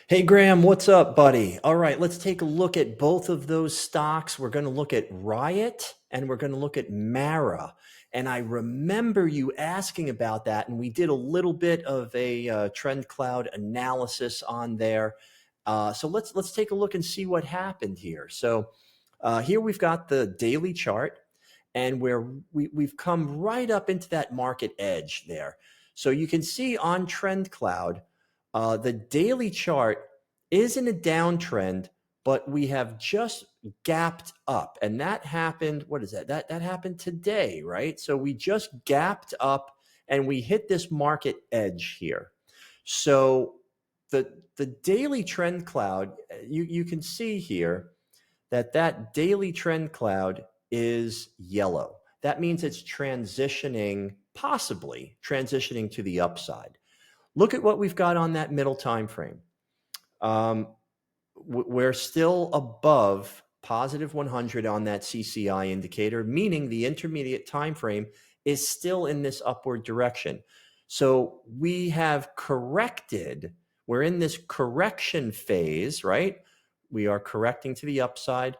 Hey Graham, what's up, buddy? All right, let's take a look at both of those stocks. We're going to look at RIOT and we're going to look at Mara. And I remember you asking about that, and we did a little bit of a TrendCloud analysis on there. So let's take a look and see what happened here. So here we've got the daily chart, and we've come right up into that market edge there. So you can see on TrendCloud. The daily chart is in a downtrend, but we have just gapped up. And that happened, what is that? That happened today, right? So we just gapped up and we hit this market edge here. So the daily trend cloud, you can see here that daily trend cloud is yellow. That means it's transitioning, possibly transitioning to the upside. Look at what we've got on that middle time frame. We're still above positive 100 on that CCI indicator, meaning the intermediate time frame is still in this upward direction. So we have corrected. We're in this correction phase, right? We are correcting to the upside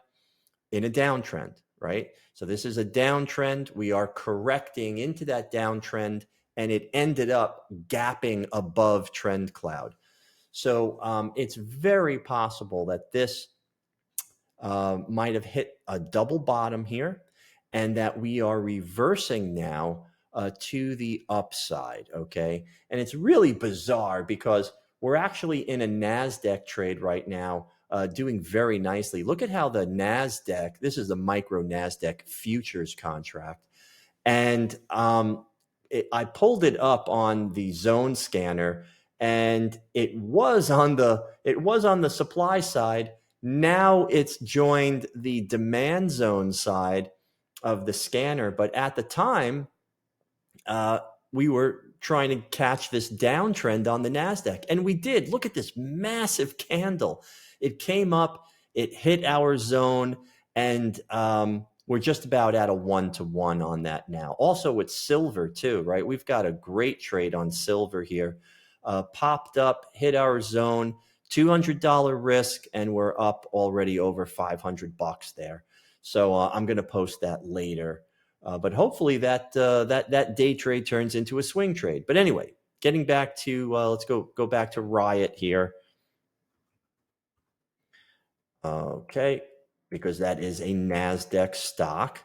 in a downtrend, right? So this is a downtrend. We are correcting into that downtrend, and it ended up gapping above trend cloud. So it's very possible that this might have hit a double bottom here, and that we are reversing now to the upside, okay? And it's really bizarre because we're actually in a NASDAQ trade right now, doing very nicely. Look at how the NASDAQ, this is the micro NASDAQ futures contract, and I pulled it up on the zone scanner, and it was on the supply side. Now it's joined the demand zone side of the scanner, but at the time, we were trying to catch this downtrend on the NASDAQ, and we did. Look at this massive candle. It came up, it hit our zone, and we're just about at a 1-to-1 on that now. Also with silver too, right? We've got a great trade on silver here. Popped up, hit our zone, $200 risk, and we're up already over $500 there. So I'm going to post that later. But hopefully that day trade turns into a swing trade. But anyway, getting back to let's go back to RIOT here. Okay, because that is a NASDAQ stock.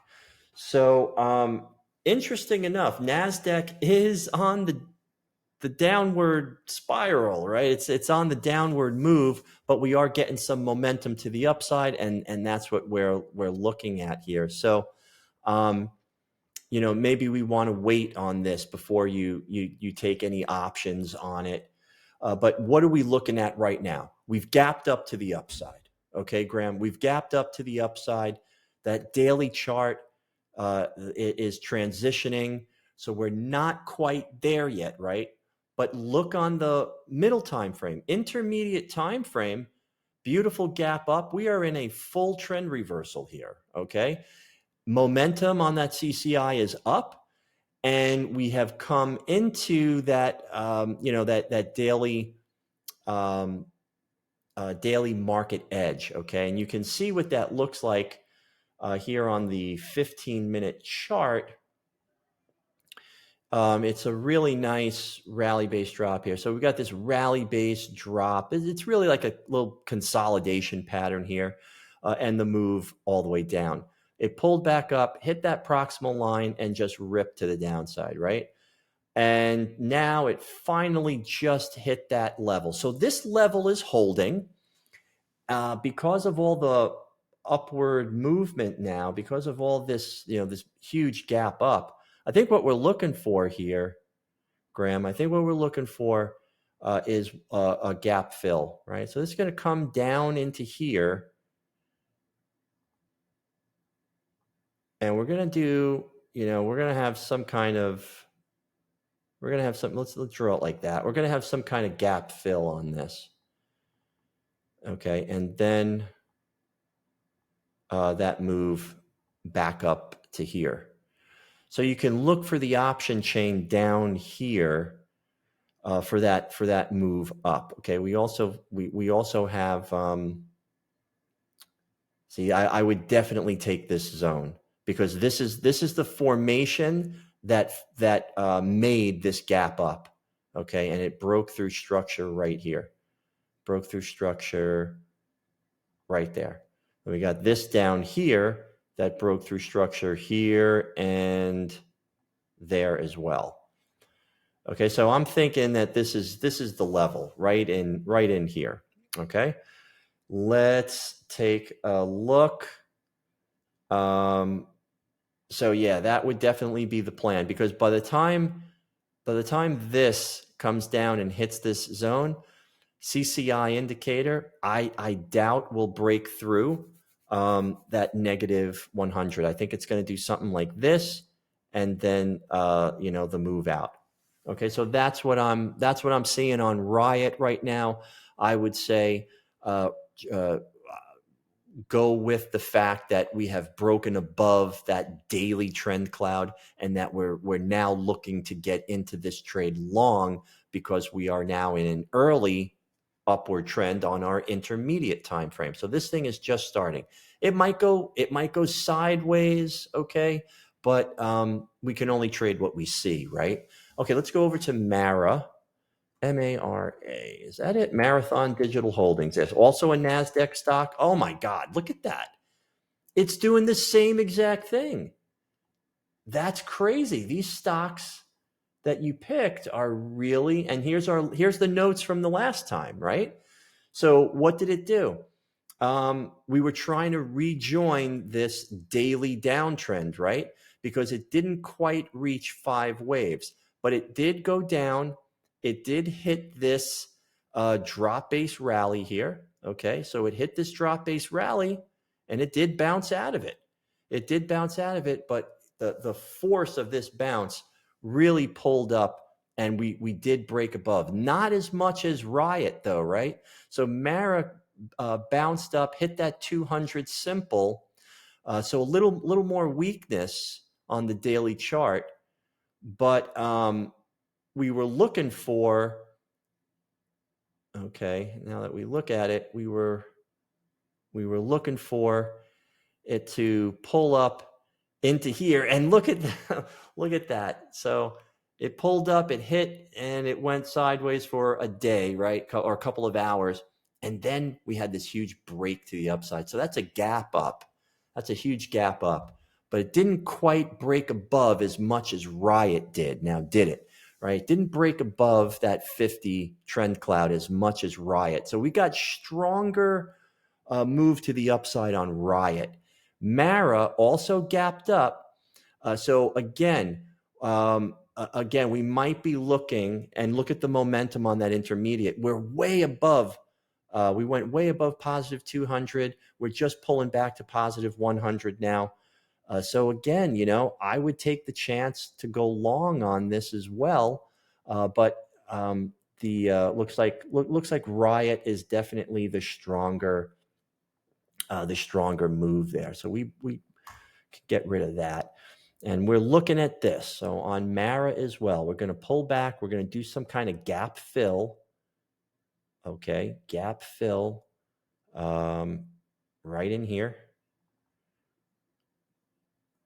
So interesting enough, NASDAQ is on the downward spiral, right? It's on the downward move, but we are getting some momentum to the upside, and that's what we're looking at here. So maybe we want to wait on this before you take any options on it. But what are we looking at right now? We've gapped up to the upside. Okay, Graham, we've gapped up to the upside. That daily chart is transitioning. So we're not quite there yet, right? But look on the middle time frame, intermediate time frame, beautiful gap up. We are in a full trend reversal here, okay? Momentum on that CCI is up, and we have come into that that daily market edge, okay? And you can see what that looks like here on the 15-minute chart. It's a really nice rally-based drop here. So we've got this rally-based drop. It's really like a little consolidation pattern here, and the move all the way down. It pulled back up, hit that proximal line, and just ripped to the downside, right? And now it finally just hit that level. So this level is holding because of all the upward movement now, because of all this, this huge gap up. I think what we're looking for here, Graham, I think what we're looking for is a gap fill, right? So this is going to come down into here. And we're going to do, we're going to have some kind of, let's draw it like that. We're going to have some kind of gap fill on this. Okay. And then that move back up to here. So you can look for the option chain down here for that move up. Okay, we also have. See, I would definitely take this zone because this is the formation that made this gap up. Okay, and it broke through structure right here. Broke through structure right there. And we got this down here that broke through structure here and there as well. Okay, so I'm thinking that this is the level right in here. Okay, let's take a look. So yeah, that would definitely be the plan because by the time this comes down and hits this zone, CCI indicator, I doubt will break through that negative 100. I think it's going to do something like this, and then the move out. Okay, so that's what I'm seeing on RIOT right now. I would say go with the fact that we have broken above that daily trend cloud and that we're now looking to get into this trade long because we are now in an early upward trend on our intermediate time frame. So this thing is just starting. It might go sideways, okay, but we can only trade what we see, right? Okay, let's go over to Mara. MARA. Is that it? Marathon Digital Holdings. It's also a NASDAQ stock. Oh my God, look at that. It's doing the same exact thing. That's crazy. These stocks that you picked are really, and here's the notes from the last time, right? So what did it do? We were trying to rejoin this daily downtrend, right? Because it didn't quite reach 5 waves, but it did go down. It did hit this drop base rally here. Okay, so it hit this drop base rally and it did bounce out of it. It did bounce out of it, but the force of this bounce really pulled up and we did break above. Not as much as RIOT though, right? So Mara bounced up, hit that 200 simple. So a little more weakness on the daily chart, but we were looking for. Okay, now that we look at it, we were looking for it to pull up into here, and look at that. Look at that. So it pulled up, it hit, and it went sideways for a day, right, or a couple of hours. And then we had this huge break to the upside. So that's a gap up. That's a huge gap up. But it didn't quite break above as much as RIOT did. Now, did it? Right? It didn't break above that 50 trend cloud as much as RIOT. So we got stronger move to the upside on RIOT. Mara also gapped up. So again, we might be looking and look at the momentum on that intermediate. We're way above. We went way above positive 200. We're just pulling back to positive 100 now. So again, I would take the chance to go long on this as well. But looks like RIOT is definitely the stronger move there. So we could get rid of that. And we're looking at this. So on Mara as well, we're going to pull back. We're going to do some kind of gap fill. Okay, gap fill right in here.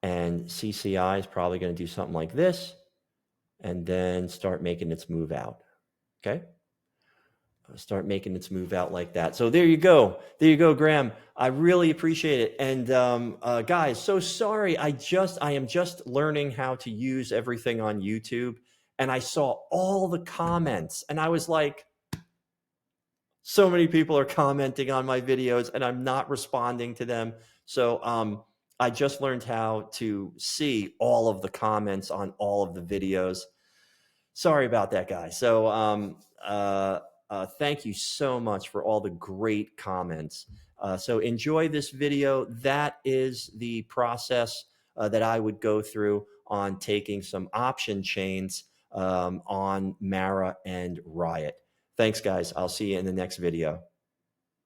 And CCI is probably going to do something like this and then start making its move out. Okay. Start making its move out like that. So there you go. There you go, Graham. I really appreciate it. And guys, so sorry. I am just learning how to use everything on YouTube. And I saw all the comments and I was like, so many people are commenting on my videos and I'm not responding to them. So I just learned how to see all of the comments on all of the videos. Sorry about that, guys. So thank you so much for all the great comments. So enjoy this video. That is the process that I would go through on taking some option chains on Mara and RIOT. Thanks, guys. I'll see you in the next video.